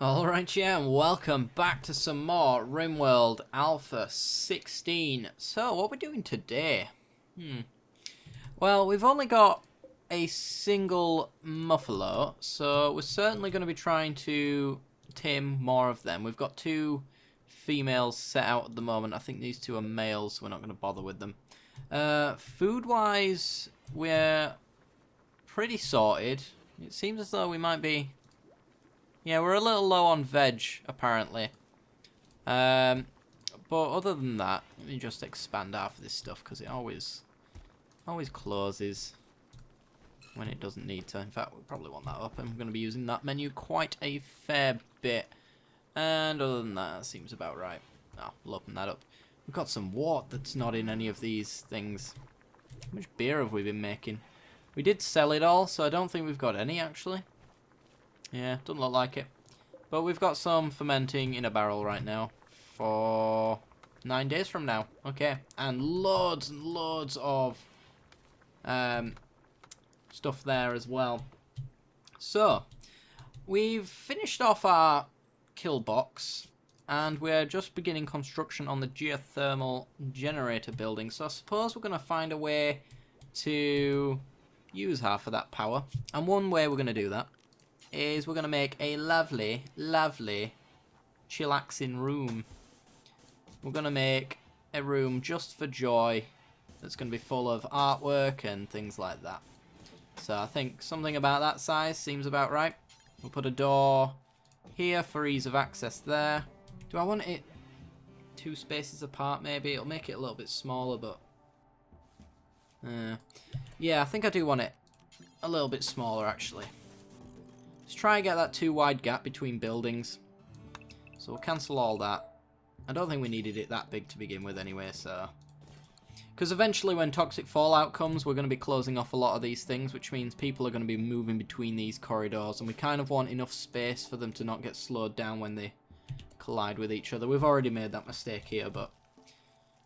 Alright, yeah, and welcome back to some more Rimworld Alpha 16. So, what we're doing today? Well, we've only got a single muffalo, so we're certainly going to be trying to tame more of them. We've got two females set out at the moment. I think these two are males, so we're not going to bother with them. Food-wise, we're pretty sorted. It seems as though we might be... Yeah, we're a little low on veg, apparently. But other than that, let me just expand half of this stuff, because it always closes when it doesn't need to. In fact, we probably want that up. I'm going to be using that menu quite a fair bit. And other than that, that seems about right. Oh, we'll open that up. We've got some wort that's not in any of these things. How much beer have we been making? We did sell it all, so I don't think we've got any, actually. Yeah, doesn't look like it. But we've got some fermenting in a barrel right now for 9 days from now. Okay. And loads of stuff there as well. So, we've finished off our kill box and we're just beginning construction on the geothermal generator building. So I suppose we're going to find a way to use half of that power. And one way we're going to do that is we're going to make a lovely chillaxing room. We're going to make a room just for Joy that's going to be full of artwork and things like that. So I think something about that size seems about right. We'll put a door here for ease of access there. Do I want it 2 spaces apart maybe? It'll make it a little bit smaller, but... yeah, I think I do want it a little bit smaller actually. Let's try and get that 2 wide gap between buildings. So we'll cancel all that. I don't think we needed it that big to begin with anyway, so... Because eventually when toxic fallout comes, we're going to be closing off a lot of these things, which means people are going to be moving between these corridors, and we kind of want enough space for them to not get slowed down when they collide with each other. We've already made that mistake here, but...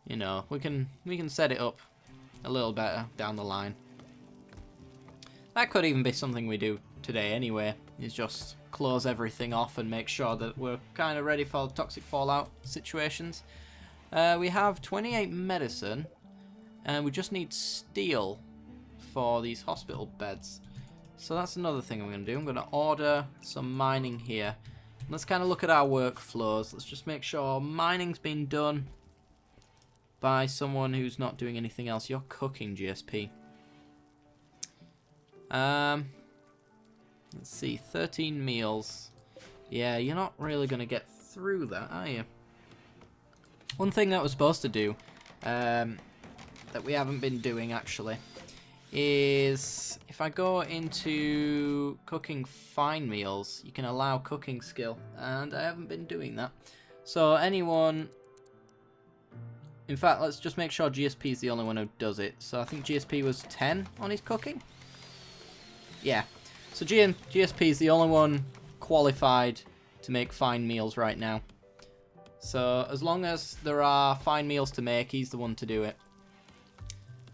You know, we can set it up a little better down the line. That could even be something we do today anyway, is just close everything off and make sure that we're kind of ready for toxic fallout situations. We have 28 medicine, and we just need steel for these hospital beds. So that's another thing I'm going to do. I'm going to order some mining here. Let's kind of look at our workflows. Let's just make sure mining's been done by someone who's not doing anything else. You're cooking, GSP. Let's see, 13 meals. Yeah, you're not really going to get through that, are you? One thing that we're supposed to do, that we haven't been doing actually, is if I go into cooking fine meals, you can allow cooking skill, and I haven't been doing that. So anyone... In fact, let's just make sure GSP is the only one who does it. So I think GSP was 10 on his cooking? Yeah. So GSP is the only one qualified to make fine meals right now. So as long as there are fine meals to make, he's the one to do it.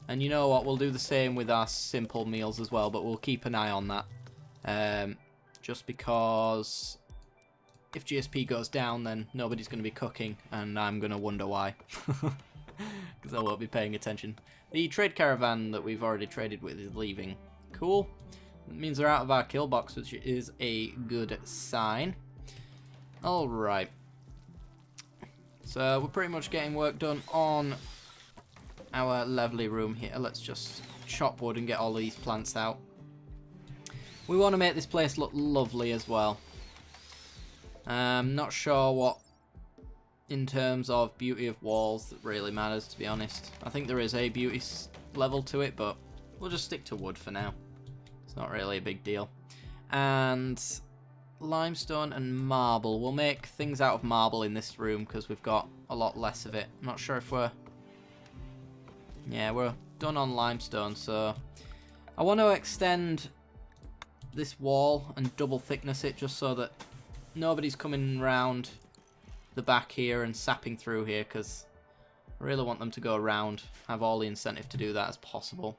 And you know what, we'll do the same with our simple meals as well, but we'll keep an eye on that. Just because if GSP goes down, then nobody's going to be cooking, and I'm going to wonder why. Because I won't be paying attention. The trade caravan that we've already traded with is leaving. Cool. That means they're out of our kill box, which is a good sign. Alright. So we're pretty much getting work done on our lovely room here. Let's just chop wood and get all these plants out. We want to make this place look lovely as well. Not sure what in terms of beauty of walls that really matters, to be honest. I think there is a beauty level to it, but we'll just stick to wood for now. It's not really a big deal. And limestone and marble. We'll make things out of marble in this room because we've got a lot less of it. I'm not sure if we're... Yeah, we're done on limestone, so... I want to extend this wall and double thickness it just so that nobody's coming round the back here and sapping through here, because I really want them to go around. Have all the incentive to do that as possible.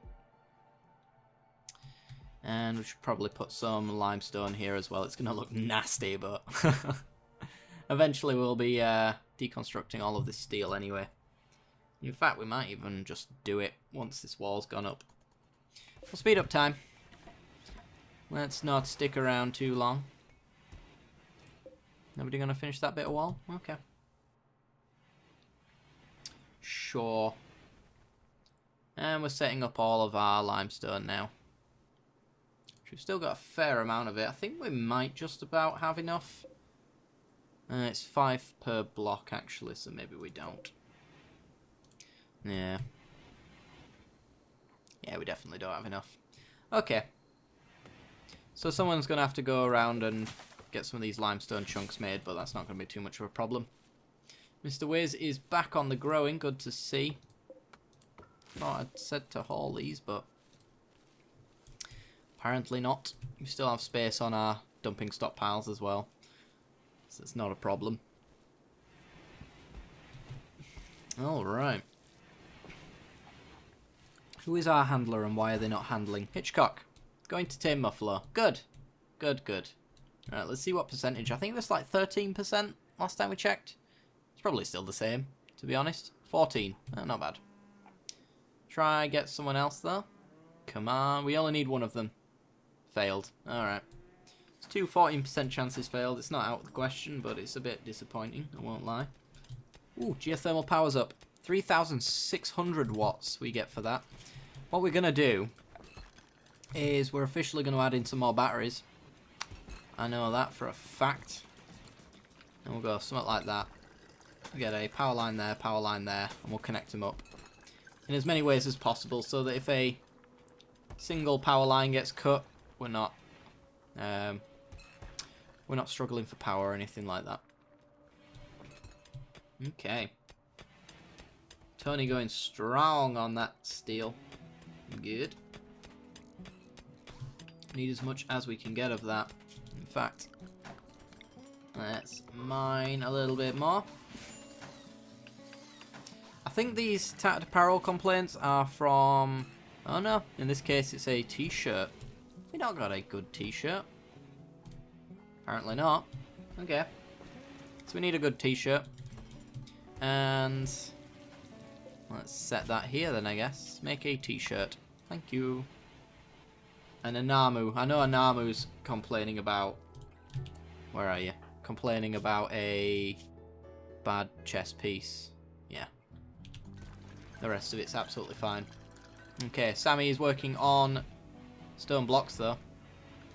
And we should probably put some limestone here as well. It's going to look nasty, but eventually we'll be deconstructing all of this steel anyway. In fact, we might even just do it once this wall's gone up. We'll speed up time. Let's not stick around too long. Nobody going to finish that bit of wall? Okay. Sure. And we're setting up all of our limestone now. We've still got a fair amount of it. I think we might just about have enough. It's 5 per block actually, so maybe we don't. Yeah. Yeah, we definitely don't have enough. Okay. So someone's going to have to go around and get some of these limestone chunks made, but that's not going to be too much of a problem. Mr. Wiz is back on the growing. Good to see. Thought I'd said to haul these, but apparently not. We still have space on our dumping stockpiles as well, so it's not a problem. Alright. Who is our handler and why are they not handling? Hitchcock. Going to tame Muffalo. Good. Good, good. Alright, let's see what percentage. I think it was like 13% last time we checked. It's probably still the same, to be honest. 14. Not bad. Try get someone else though. Come on. We only need one of them. Failed. Alright. It's 14% chances failed. It's not out of the question, but it's a bit disappointing. I won't lie. Ooh, geothermal power's up. 3,600 watts we get for that. What we're going to do is we're officially going to add in some more batteries. I know that for a fact. And we'll go something like that. We'll get a power line there, and we'll connect them up in as many ways as possible so that if a single power line gets cut, we're not struggling for power or anything like that. Okay. Tony going strong on that steel. Good. Need as much as we can get of that. In fact, let's mine a little bit more. I think these tattered apparel complaints are from... Oh no, in this case it's a t-shirt. We don't got a good t-shirt. Apparently not. Okay. So we need a good t-shirt. And let's set that here then, I guess. Make a t-shirt. Thank you. And a Namu. I know a Namu's complaining about... Where are you? Complaining about a bad chest piece. Yeah. The rest of it's absolutely fine. Okay, Sammy is working on stone blocks though.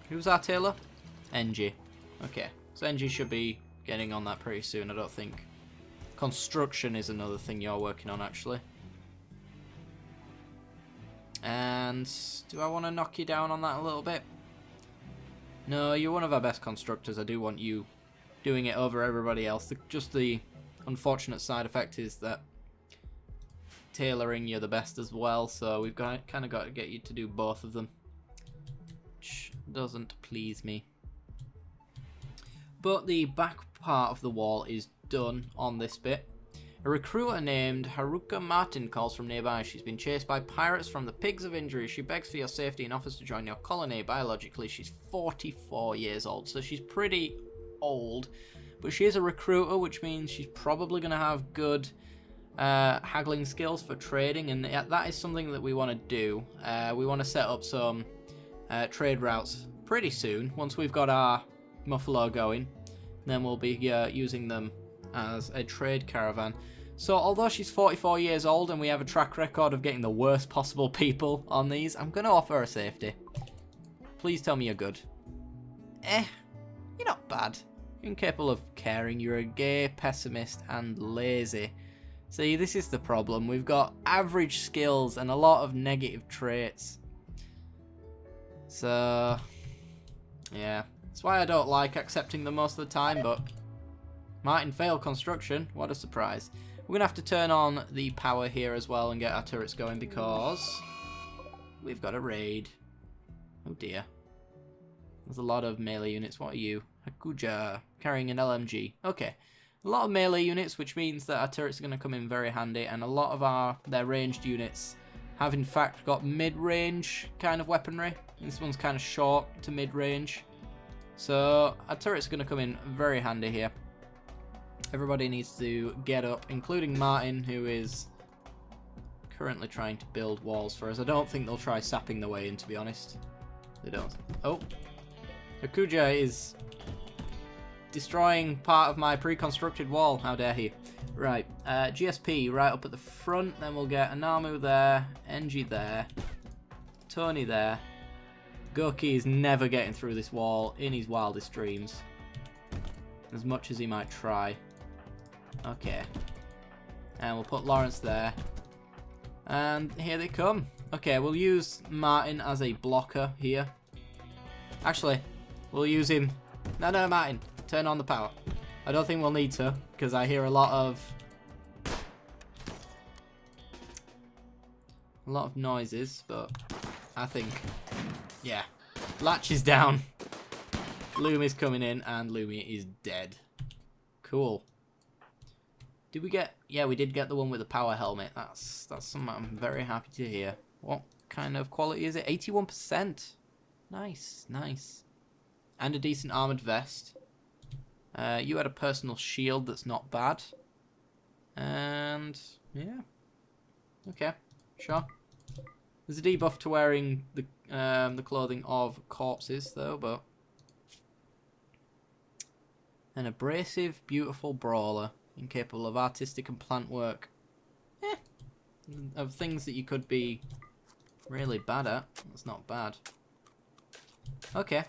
Who's our tailor? NG. Okay, so NG should be getting on that pretty soon, I don't think. Construction is another thing you're working on, actually. And do I want to knock you down on that a little bit? No, you're one of our best constructors. I do want you doing it over everybody else. Just the unfortunate side effect is that tailoring you're the best as well, so we've kind of got to get you to do both of them. Which doesn't please me. But the back part of the wall is done on this bit. A recruiter named Haruka Martin calls from nearby. She's been chased by pirates from the Pigs of Injury. She begs for your safety and offers to join your colony. Biologically, she's 44 years old, so she's pretty old. But she is a recruiter, which means she's probably going to have good haggling skills for trading, and that is something that we want to do. We want to set up some trade routes pretty soon, once we've got our Muffalo going. Then we'll be using them as a trade caravan. So although she's 44 years old and we have a track record of getting the worst possible people on these, I'm going to offer her safety. Please tell me you're good. You're not bad. You're incapable of caring. You're a gay, pessimist, and lazy. See, this is the problem. We've got average skills and a lot of negative traits. So, yeah. That's why I don't like accepting them most of the time, but Martin failed construction. What a surprise. We're going to have to turn on the power here as well and get our turrets going because we've got a raid. Oh dear. There's a lot of melee units. What are you? Hakuja, carrying an LMG. Okay. A lot of melee units, which means that our turrets are going to come in very handy, and a lot of their ranged units have in fact got mid-range kind of weaponry. This one's kind of short to mid-range. So our turret's going to come in very handy here. Everybody needs to get up, including Martin, who is currently trying to build walls for us. I don't think they'll try sapping the way in, to be honest. They don't. Oh. Hakuja is destroying part of my pre-constructed wall. How dare he. Right. GSP right up at the front. Then we'll get Anamu there. Enji there. Tony there. Goki is never getting through this wall in his wildest dreams. As much as he might try. Okay. And we'll put Lawrence there. And here they come. Okay, we'll use Martin as a blocker here. Actually, we'll use him. No, Martin. Turn on the power. I don't think we'll need to, because I hear a lot of noises, but I think, yeah. Latch is down. Lumi's coming in, and Lumi is dead. Cool. Did we get... Yeah, we did get the one with the power helmet. That's something I'm very happy to hear. What kind of quality is it? 81%. Nice, nice. And a decent armored vest. You had a personal shield that's not bad. And... yeah. Okay, sure. There's a debuff to wearing the clothing of corpses, though, but... An abrasive, beautiful brawler, incapable of artistic and plant work. Of things that you could be really bad at. That's not bad. Okay.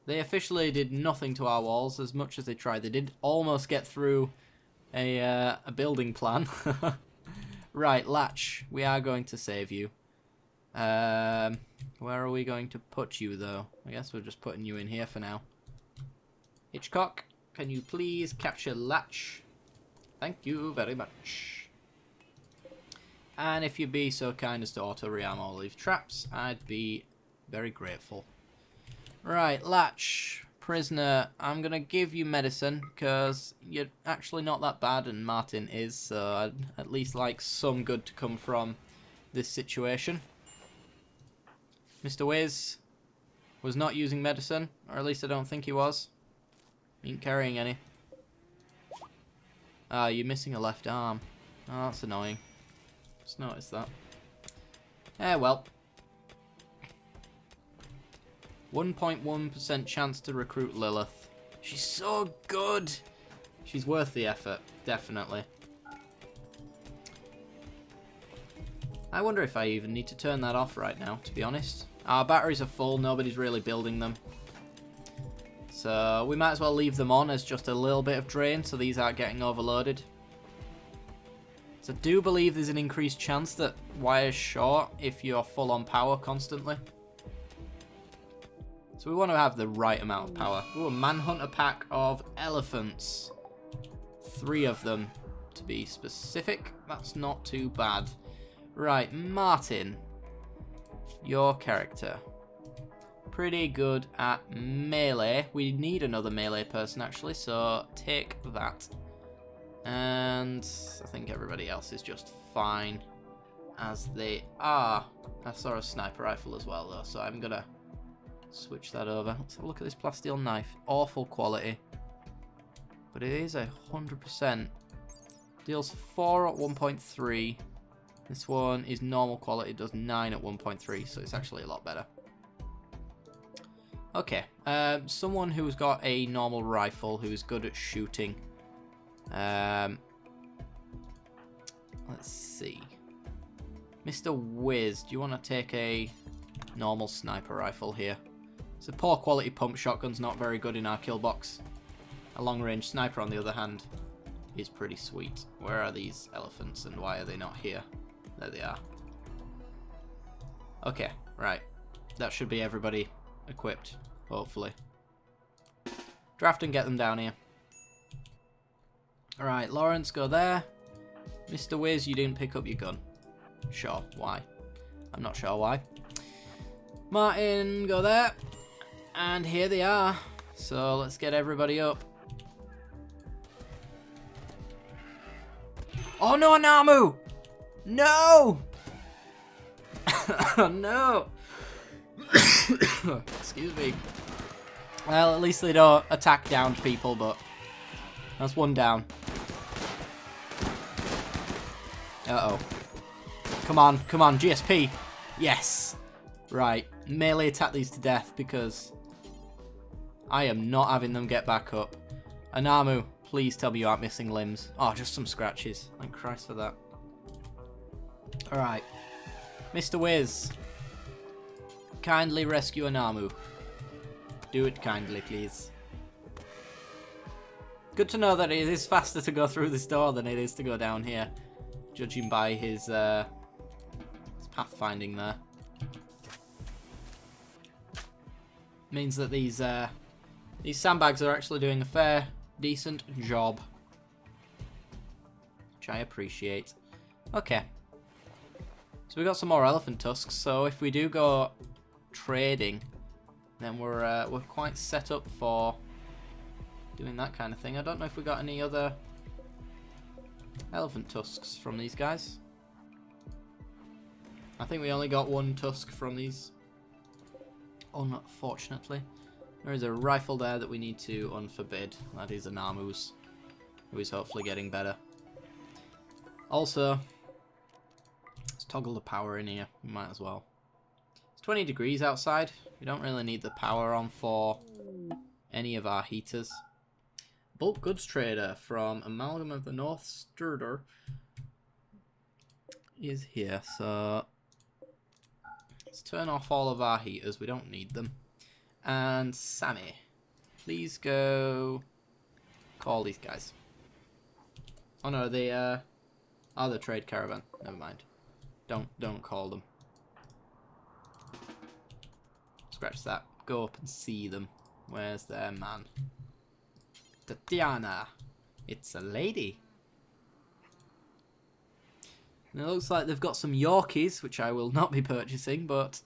They officially did nothing to our walls as much as they tried. They did almost get through a building plan. Right, Latch. We are going to save you. Where are we going to put you, though? I guess we're just putting you in here for now. Hitchcock, can you please capture Latch? Thank you very much. And if you'd be so kind as to auto-rearm all these traps, I'd be very grateful. Right, Latch, prisoner, I'm going to give you medicine, because you're actually not that bad, and Martin is, so I'd at least like some good to come from this situation. Mr. Wiz was not using medicine, or at least I don't think he was. He ain't carrying any. Ah, you're missing a left arm. Oh, that's annoying. Just noticed that. Eh, well. 1.1% chance to recruit Lilith. She's so good! She's worth the effort, definitely. I wonder if I even need to turn that off right now, to be honest. Our batteries are full, nobody's really building them. So we might as well leave them on as just a little bit of drain so these aren't getting overloaded. So I do believe there's an increased chance that wire's short if you're full on power constantly. So we want to have the right amount of power. Ooh, a manhunter pack of elephants. 3 of them to be specific. That's not too bad. Right, Martin. Your character. Pretty good at melee. We need another melee person actually, so take that. And I think everybody else is just fine as they are. I saw a sniper rifle as well though, so I'm gonna switch that over. Let's have a look at this plasteel knife. Awful quality. But it is 100%. Deals 4 at 1.3. This one is normal quality, does 9 at 1.3, so it's actually a lot better. Okay, someone who's got a normal rifle who's good at shooting. Let's see. Mr. Wiz, do you want to take a normal sniper rifle here? It's a poor quality pump shotgun's not very good in our kill box. A long range sniper, on the other hand, is pretty sweet. Where are these elephants and why are they not here? There they are. Okay, right. That should be everybody equipped, hopefully. Draft and get them down here. Alright, Lawrence, go there. Mr. Wiz, you didn't pick up your gun. Sure, why? I'm not sure why. Martin, go there. And here they are. So let's get everybody up. Oh no, Namu! No! Oh no! Excuse me. Well, at least they don't attack downed people, but that's one down. Uh-oh. Come on, come on, GSP. Yes. Right, melee attack these to death because I am not having them get back up. Anamu, please tell me you aren't missing limbs. Oh, just some scratches. Thank Christ for that. Alright. Mr. Wiz. Kindly rescue Anamu. Do it kindly, please. Good to know that it is faster to go through this door than it is to go down here. Judging by his pathfinding there. Means that these sandbags are actually doing a fair, decent job. Which I appreciate. Okay. So we got some more elephant tusks, so if we do go trading, then we're quite set up for doing that kind of thing. I don't know if we got any other elephant tusks from these guys. I think we only got one tusk from these, unfortunately. There is a rifle there that we need to unforbid. That is Anamu's, who is hopefully getting better. Also, let's toggle the power in here. We might as well. It's 20 degrees outside. We don't really need the power on for any of our heaters. Bulk goods trader from Amalgam of the North Sturder is here, so let's turn off all of our heaters. We don't need them. And Sammy, please go call these guys. Oh no, they are the trade caravan. Never mind. Don't call them. Scratch that. Go up and see them. Where's their man? Tatiana. It's a lady. And it looks like they've got some Yorkies, which I will not be purchasing, but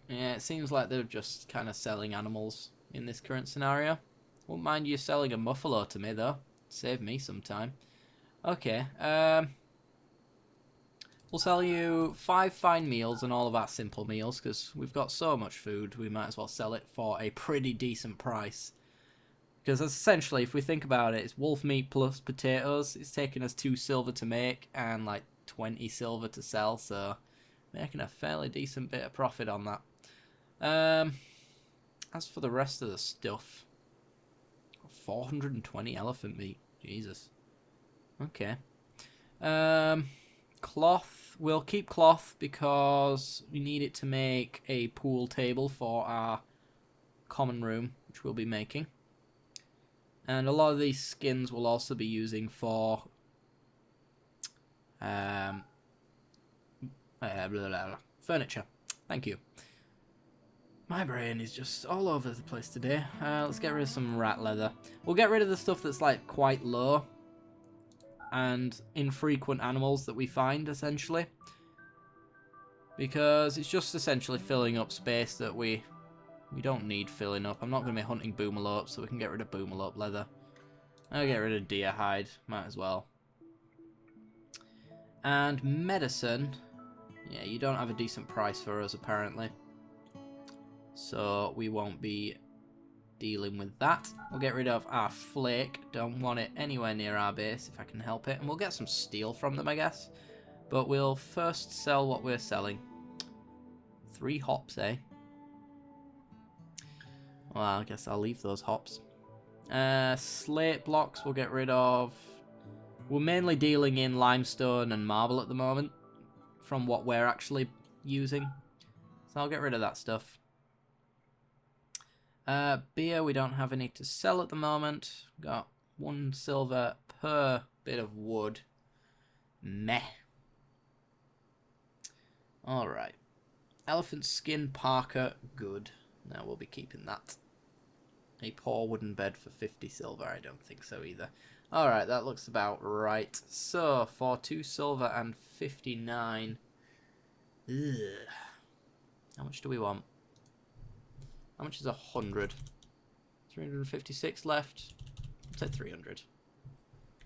yeah, it seems like they're just kind of selling animals in this current scenario. Wouldn't mind you selling a muffalo to me, though. Save me some time. Okay, we'll sell you 5 fine meals and all of our simple meals, because we've got so much food, we might as well sell it for a pretty decent price. Because essentially, if we think about it, it's wolf meat plus potatoes. It's taking us 2 silver to make and like 20 silver to sell, so making a fairly decent bit of profit on that. As for the rest of the stuff, 420 elephant meat. Jesus. Okay. Cloth. We'll keep cloth because we need it to make a pool table for our common room, which we'll be making. And a lot of these skins we'll also be using for furniture. Thank you. My brain is just all over the place today. Let's get rid of some rat leather. We'll get rid of the stuff that's like quite low and infrequent animals that we find, essentially. Because it's just essentially filling up space that we don't need filling up. I'm not going to be hunting boomalopes, so we can get rid of boomalope leather. I'll get rid of deer hide. Might as well. And medicine. Yeah, you don't have a decent price for us, apparently. So we won't be dealing with that. We'll get rid of our flake. Don't want it anywhere near our base if I can help it. And we'll get some steel from them, I guess. But we'll first sell what we're selling. 3 hops, eh? Well, I guess I'll leave those hops. Slate blocks we'll get rid of. We're mainly dealing in limestone and marble at the moment, from what we're actually using. So I'll get rid of that stuff. Beer, we don't have any to sell at the moment. Got 1 silver per bit of wood. Meh. Alright. Elephant skin parka, good. Now we'll be keeping that. A poor wooden bed for 50 silver, I don't think so either. Alright, that looks about right. So, for 2 silver and 59... Ugh. How much do we want? How much is 100? 356 left. I'll take 300.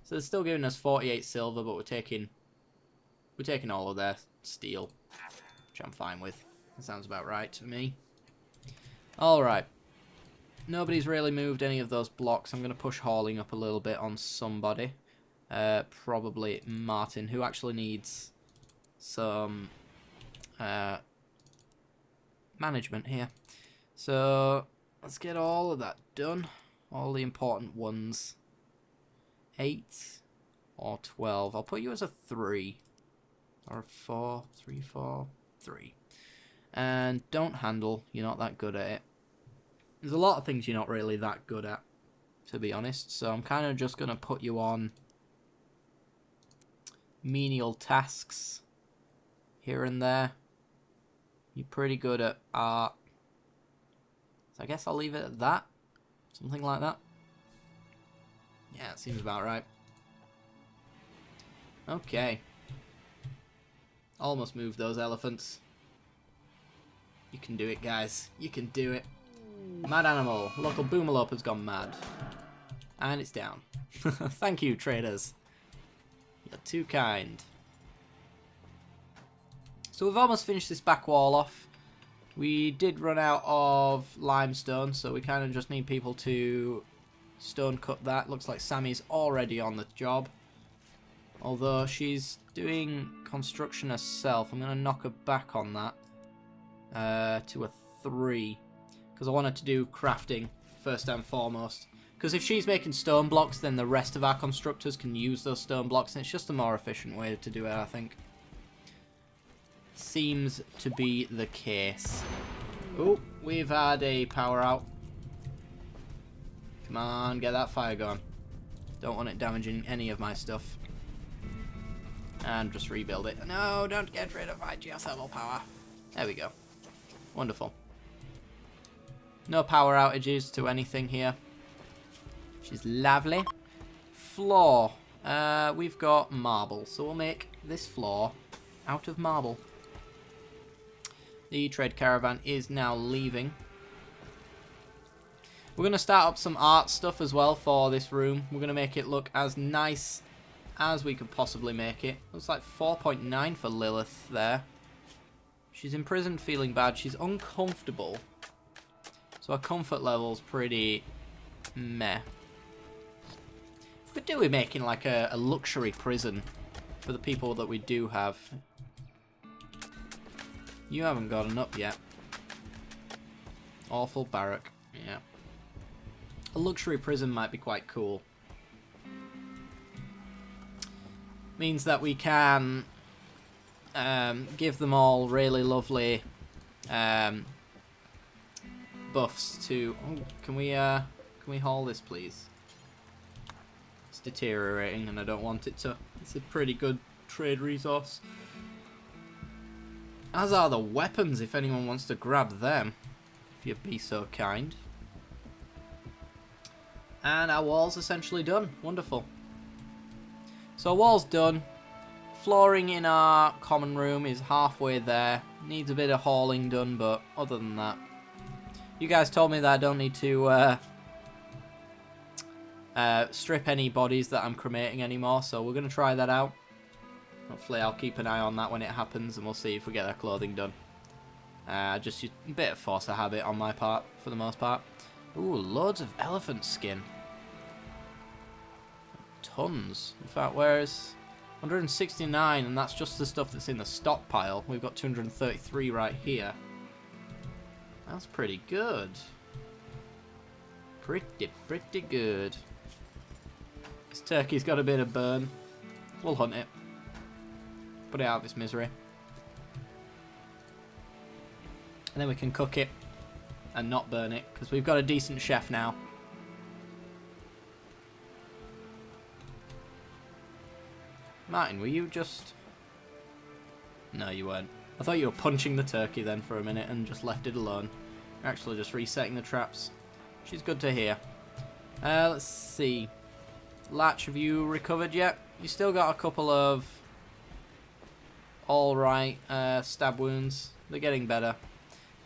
So they're still giving us 48 silver, but we're taking all of their steel. which I'm fine with. That sounds about right to me. Alright. Nobody's really moved any of those blocks. I'm going to push hauling up a little bit on somebody. Probably Martin, who actually needs some management here. So let's get all of that done. All the important ones. 8 or 12. I'll put you as a 3. Or a 4. 3, 4, 3. And don't handle. You're not that good at it. There's a lot of things you're not really that good at, to be honest. So I'm kind of just going to put you on menial tasks here and there. You're pretty good at art. So I guess I'll leave it at that. Something like that. Yeah, it seems about right. Okay. Almost moved those elephants. You can do it, guys. You can do it. Mad animal. Local boomalope has gone mad. And it's down. Thank you, traders. You're too kind. So we've almost finished this back wall off. We did run out of limestone, so we kind of just need people to stone cut that. Looks like Sammy's already on the job. Although she's doing construction herself. I'm going to knock her back on that to a 3. Because I wanted to do crafting first and foremost. Because if she's making stone blocks, then the rest of our constructors can use those stone blocks. And it's just a more efficient way to do it, I think. Seems to be the case. Oh, we've had a power out. Come on, get that fire going. Don't want it damaging any of my stuff. And just rebuild it. No, don't get rid of my geothermal power. There we go. Wonderful. No power outages to anything here. Which is lovely. Floor. We've got marble. So we'll make this floor out of marble. The trade caravan is now leaving. We're going to start up some art stuff as well for this room. We're going to make it look as nice as we could possibly make it. Looks like 4.9 for Lilith there. She's imprisoned, feeling bad. She's uncomfortable. So our comfort level's pretty meh. We could do with making like a luxury prison for the people that we do have. You haven't gotten up yet. Awful barrack. Yeah. A luxury prison might be quite cool. Means that we can give them all really lovely buffs to... Oh, can we haul this, please? It's deteriorating and I don't want it to. It's a pretty good trade resource. As are the weapons, if anyone wants to grab them. If you'd be so kind. And our wall's essentially done. Wonderful. So wall's done. Flooring in our common room is halfway there. Needs a bit of hauling done, but other than that. You guys told me that I don't need to strip any bodies that I'm cremating anymore, so we're going to try that out. Hopefully I'll keep an eye on that when it happens, and we'll see if we get our clothing done. Just a bit of force of habit on my part, for the most part. Ooh, loads of elephant skin. Tons. In fact, where's 169, and that's just the stuff that's in the stockpile. We've got 233 right here. That's pretty good. Pretty good. This turkey's got a bit of burn. We'll hunt it. Put it out of its misery. And then we can cook it and not burn it, because we've got a decent chef now. Martin, were you just... No, you weren't. I thought you were punching the turkey then for a minute and just left it alone. You're actually just resetting the traps. She's good to hear. Let's see. Latch, have you recovered yet? You still got a couple of alright stab wounds. They're getting better.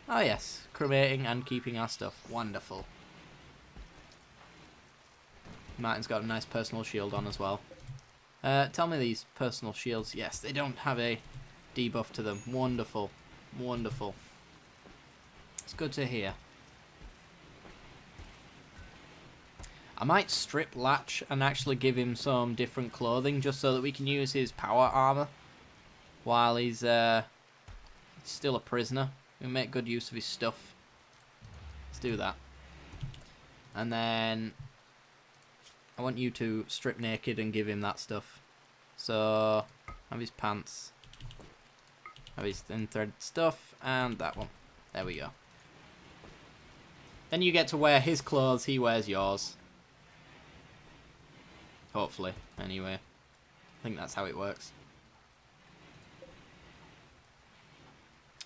Oh yes, cremating and keeping our stuff. Wonderful. Martin's got a nice personal shield on as well. Tell me these personal shields. Yes, they don't have a debuff to them. Wonderful. Wonderful. It's good to hear. I might strip Latch and actually give him some different clothing just so that we can use his power armor while he's still a prisoner. We'll make good use of his stuff. Let's do that. And then I want you to strip naked and give him that stuff. So have his pants, have his thin thread stuff, and that one. There we go. Then you get to wear his clothes, he wears yours. Hopefully, anyway. I think that's how it works.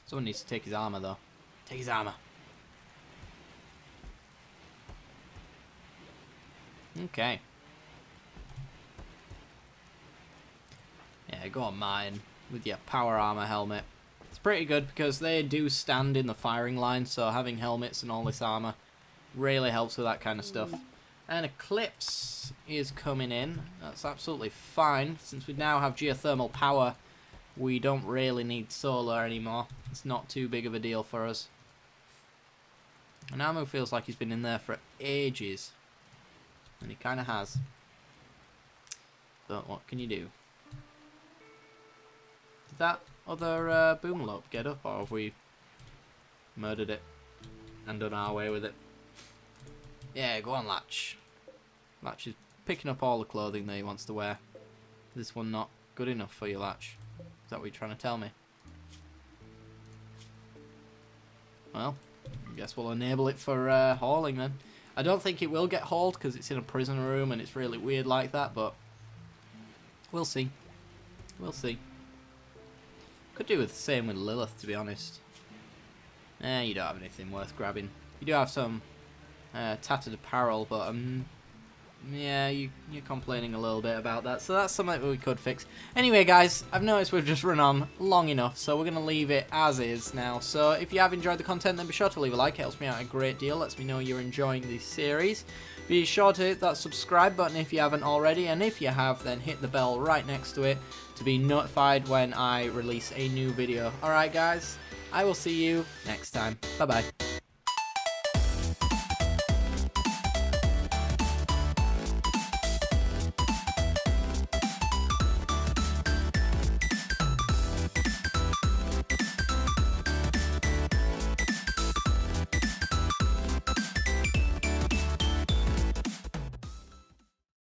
Someone needs to take his armor, though. Take his armor. Okay. Yeah, go on mine with your power armor helmet. It's pretty good because they do stand in the firing line, so having helmets and all this armor really helps with that kind of stuff. And Eclipse is coming in. That's absolutely fine. Since we now have geothermal power, we don't really need solar anymore. It's not too big of a deal for us. And Amu feels like he's been in there for ages. And he kind of has. But what can you do? Did that other boomlope get up, or have we murdered it and done our way with it? Yeah, go on, Latch. Latch is picking up all the clothing that he wants to wear. Is this one not good enough for you, Latch? Is that what you're trying to tell me? Well, I guess we'll enable it for hauling then. I don't think it will get hauled because it's in a prison room and it's really weird like that, but we'll see. We'll see. Could do the same with Lilith, to be honest. You don't have anything worth grabbing. You do have some tattered apparel, but yeah, you're complaining a little bit about that, so that's something that we could fix. Anyway, guys, I've noticed we've just run on long enough, so we're going to leave it as is now. So if you have enjoyed the content, then be sure to leave a like. It helps me out a great deal, lets me know you're enjoying this series. Be sure to hit that subscribe button if you haven't already, and if you have, then hit the bell right next to it to be notified when I release a new video. Alright, guys, I will see you next time. Bye-bye.